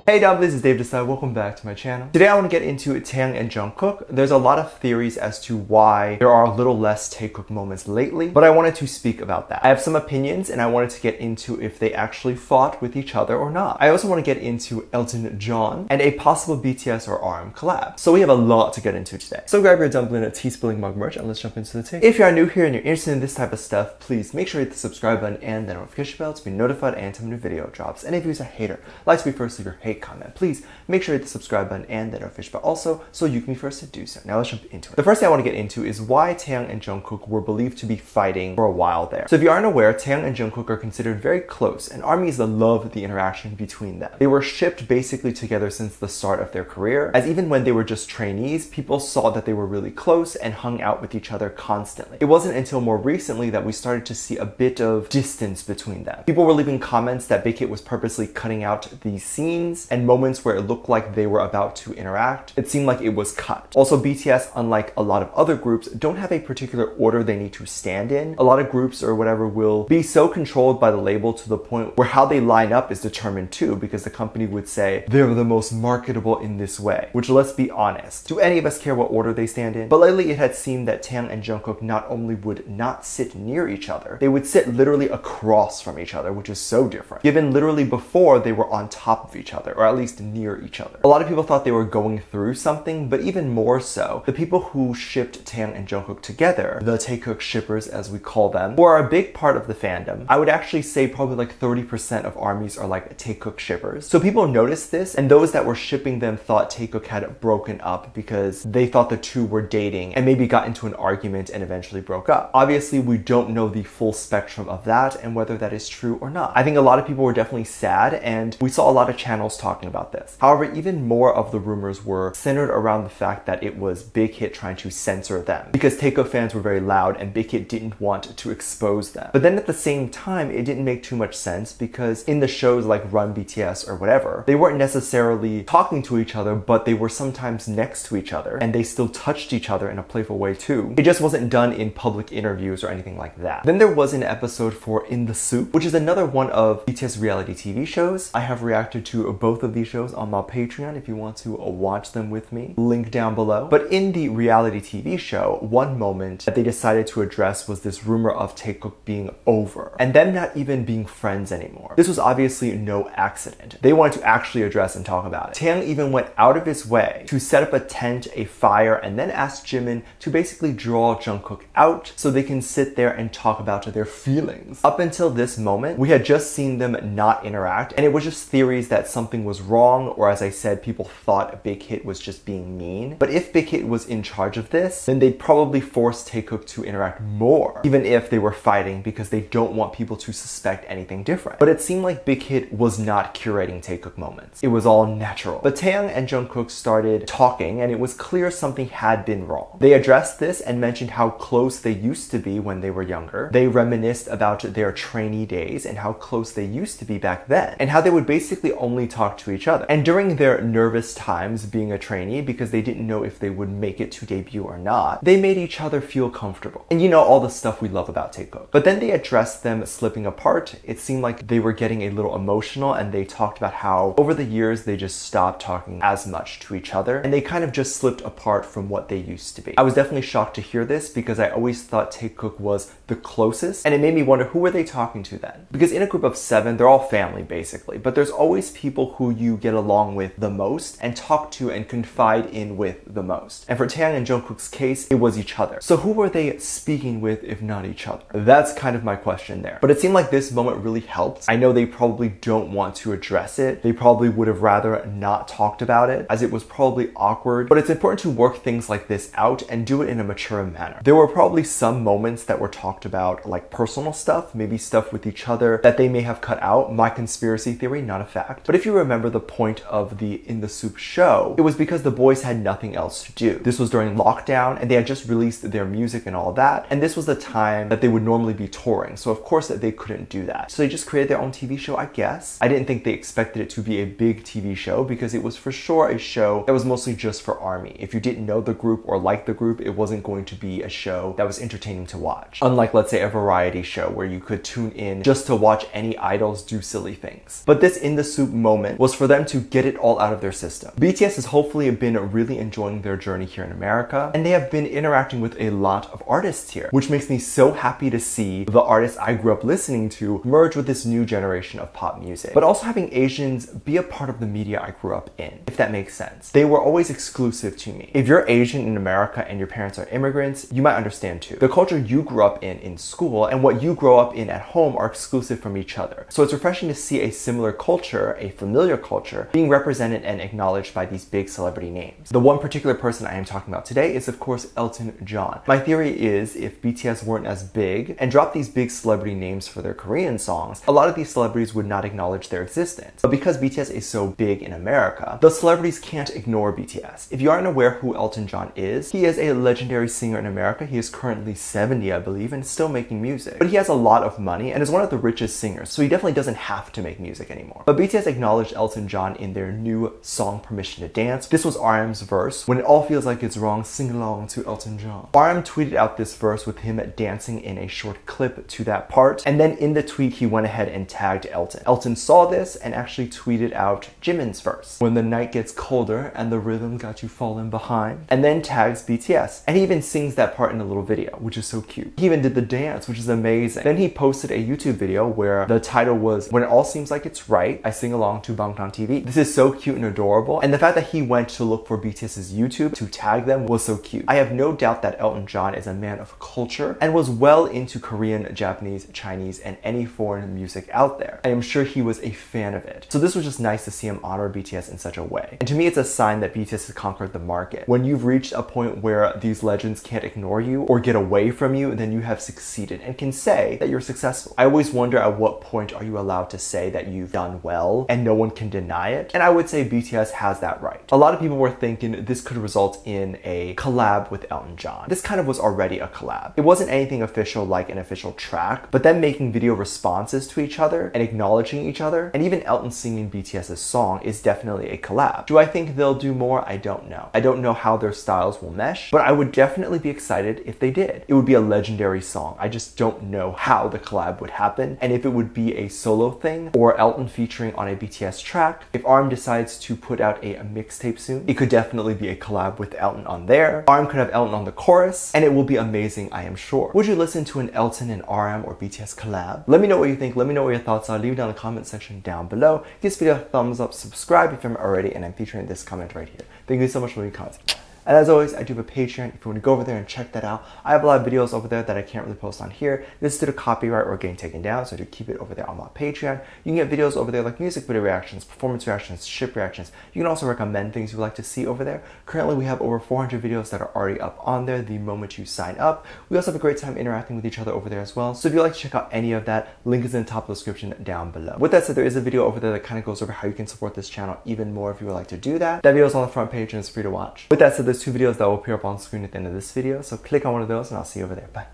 Hey Dom, this is Dave Desai. Welcome back to my channel. Today I want to get into Taehyung and Jungkook. There's a lot of theories as to why there are a little less taekook moments lately, but I wanted to speak about that. I have some opinions and I wanted to get into if they actually fought with each other or not. I also want to get into Elton John and a possible BTS or RM collab. So we have a lot to get into today. So grab your dumpling and tea spilling mug merch and let's jump into the tea. If you are new here and you're interested in this type of stuff, please make sure you hit the subscribe button and the notification bell to be notified anytime a new video drops. And if you're a hater, like to be first, leave your hate comment. Please make sure you hit the subscribe button and the notification bell also so you can be first to do so. Now let's jump into it. The first thing I want to get into is why Taehyung and Jungkook were believed to be fighting for a while there. So if you aren't aware, Taehyung and Jungkook are considered very close and ARMYs love the interaction between them. They were shipped basically together since the start of their career, as even when they were just trainees, people saw that they were really close and hung out with each other constantly. It wasn't until more recently that we started to see a bit of distance between them. People were leaving comments that Big Hit was purposely cutting out these scenes and moments where it looked like they were about to interact. It seemed like it was cut. Also, BTS, unlike a lot of other groups, don't have a particular order they need to stand in. A lot of groups or whatever will be so controlled by the label to the point where how they line up is determined too, because the company would say they're the most marketable in this way, which, let's be honest, do any of us care what order they stand in? But lately it had seemed that Taehyung and Jungkook not only would not sit near each other, they would sit literally across from each other, which is so different, given literally before they were on top of each other, or at least near each other. A lot of people thought they were going through something, but even more so, the people who shipped Taehyung and Jungkook together, the taekook shippers as we call them, who are a big part of the fandom. I would actually say probably like 30% of ARMYs are like taekook shippers. So people noticed this, and those that were shipping them thought taekook had broken up because they thought the two were dating and maybe got into an argument and eventually broke up. Obviously, we don't know the full spectrum of that and whether that is true or not. I think a lot of people were definitely sad, and we saw a lot of channels talking about this. However, even more of the rumors were centered around the fact that it was Big Hit trying to censor them because taekook fans were very loud and Big Hit didn't want to expose them. But then at the same time, it didn't make too much sense because in the shows like Run BTS or whatever, they weren't necessarily talking to each other, but they were sometimes next to each other and they still touched each other in a playful way too. It just wasn't done in public interviews or anything like that. Then there was an episode for In The Soop, which is another one of BTS reality TV shows. I have reacted to both of these shows on my Patreon if you want to watch them with me. Link down below. But in the reality TV show, one moment that they decided to address was this rumor of taekook being over and them not even being friends anymore. This was obviously no accident. They wanted to actually address and talk about it. Taehyung even went out of his way to set up a tent, a fire, and then asked Jimin to basically draw Jungkook out so they can sit there and talk about their feelings. Up until this moment, we had just seen them not interact, and it was just theories that something was wrong, or as I said, people thought Big Hit was just being mean. But if Big Hit was in charge of this, then they'd probably force taekook to interact more, even if they were fighting, because they don't want people to suspect anything different. But it seemed like Big Hit was not curating taekook moments. It was all natural. But Taehyung and Jungkook started talking, and it was clear something had been wrong. They addressed this and mentioned how close they used to be when they were younger. They reminisced about their trainee days and how close they used to be back then, and how they would basically only talk to each other. And during their nervous times being a trainee, because they didn't know if they would make it to debut or not, they made each other feel comfortable. And you know, all the stuff we love about taekook. But then they addressed them slipping apart. It seemed like they were getting a little emotional, and they talked about how over the years they just stopped talking as much to each other and they kind of just slipped apart from what they used to be. I was definitely shocked to hear this because I always thought taekook was the closest, and it made me wonder, who were they talking to then? Because in a group of 7, they're all family basically, but there's always people who you get along with the most and talk to and confide in with the most. And for Taehyung and Jungkook's case, it was each other. So who were they speaking with if not each other? That's kind of my question there. But it seemed like this moment really helped. I know they probably don't want to address it. They probably would have rather not talked about it, as it was probably awkward, but it's important to work things like this out and do it in a mature manner. There were probably some moments that were talked about, like personal stuff, maybe stuff with each other that they may have cut out. My conspiracy theory, not a fact. But if you remember the point of the In The Soop show, it was because the boys had nothing else to do. This was during lockdown and they had just released their music and all that, and this was the time that they would normally be touring, so of course that they couldn't do that. So they just created their own TV show, I guess. I didn't think they expected it to be a big TV show because it was for sure a show that was mostly just for ARMY. If you didn't know the group or like the group, it wasn't going to be a show that was entertaining to watch. Unlike, let's say, a variety show where you could tune in just to watch any idols do silly things. But this In The Soop moment reason was for them to get it all out of their system. BTS has hopefully been really enjoying their journey here in America, and they have been interacting with a lot of artists here, which makes me so happy to see the artists I grew up listening to merge with this new generation of pop music. But also having Asians be a part of the media I grew up in, if that makes sense. They were always exclusive to me. If you're Asian in America and your parents are immigrants, you might understand too. The culture you grew up in school and what you grow up in at home are exclusive from each other. So it's refreshing to see a similar culture, a familiar culture, being represented and acknowledged by these big celebrity names. The one particular person I am talking about today is of course Elton John. My theory is if BTS weren't as big and dropped these big celebrity names for their Korean songs, a lot of these celebrities would not acknowledge their existence. But because BTS is so big in America, the celebrities can't ignore BTS. If you aren't aware who Elton John is, he is a legendary singer in America. He is currently 70, I believe, and still making music. But he has a lot of money and is one of the richest singers, so he definitely doesn't have to make music anymore. But BTS acknowledged Elton John in their new song Permission to Dance. This was RM's verse. When it all feels like it's wrong, sing along to Elton John. RM tweeted out this verse with him dancing in a short clip to that part, and then in the tweet he went ahead and tagged Elton. Elton saw this and actually tweeted out Jimin's verse. When the night gets colder and the rhythm got you falling behind, and then tags BTS. And he even sings that part in a little video, which is so cute. He even did the dance, which is amazing. Then he posted a YouTube video where the title was When It All Seems Like It's Right, I Sing Along to Bangtan TV. This is so cute and adorable, and the fact that he went to look for BTS's YouTube to tag them was so cute. I have no doubt that Elton John is a man of culture and was well into Korean, Japanese, Chinese, and any foreign music out there. I am sure he was a fan of it. So this was just nice to see him honor BTS in such a way. And to me, it's a sign that BTS has conquered the market. When you've reached a point where these legends can't ignore you or get away from you, then you have succeeded and can say that you're successful. I always wonder at what point are you allowed to say that you've done well and no one can deny it? And I would say BTS has that right. A lot of people were thinking this could result in a collab with Elton John. This kind of was already a collab. It wasn't anything official like an official track, but them making video responses to each other and acknowledging each other, and even Elton singing BTS's song is definitely a collab. Do I think they'll do more? I don't know. I don't know how their styles will mesh, but I would definitely be excited if they did. It would be a legendary song. I just don't know how the collab would happen and if it would be a solo thing or Elton featuring on a BTS track. If RM decides to put out a mixtape soon, it could definitely be a collab with Elton on there. RM could have Elton on the chorus, and it will be amazing, I am sure. Would you listen to an Elton and RM or BTS collab? Let me know what you think. Let me know what your thoughts are. Leave it down in the comment section down below. Give this video a thumbs up, subscribe if you haven't already, and I'm featuring this comment right here. Thank you so much for your content. And as always, I do have a Patreon if you want to go over there and check that out. I have a lot of videos over there that I can't really post on here. This is due to copyright or getting taken down, so to keep it over there on my Patreon. You can get videos over there like music video reactions, performance reactions, ship reactions. You can also recommend things you would like to see over there. Currently, we have over 400 videos that are already up on there the moment you sign up. We also have a great time interacting with each other over there as well. So if you'd like to check out any of that, link is in the top of the description down below. With that said, there is a video over there that kind of goes over how you can support this channel even more if you would like to do that. That video is on the front page and it's free to watch. With that said, there's two videos that will appear up on screen at the end of this video, so click on one of those and I'll see you over there. Bye.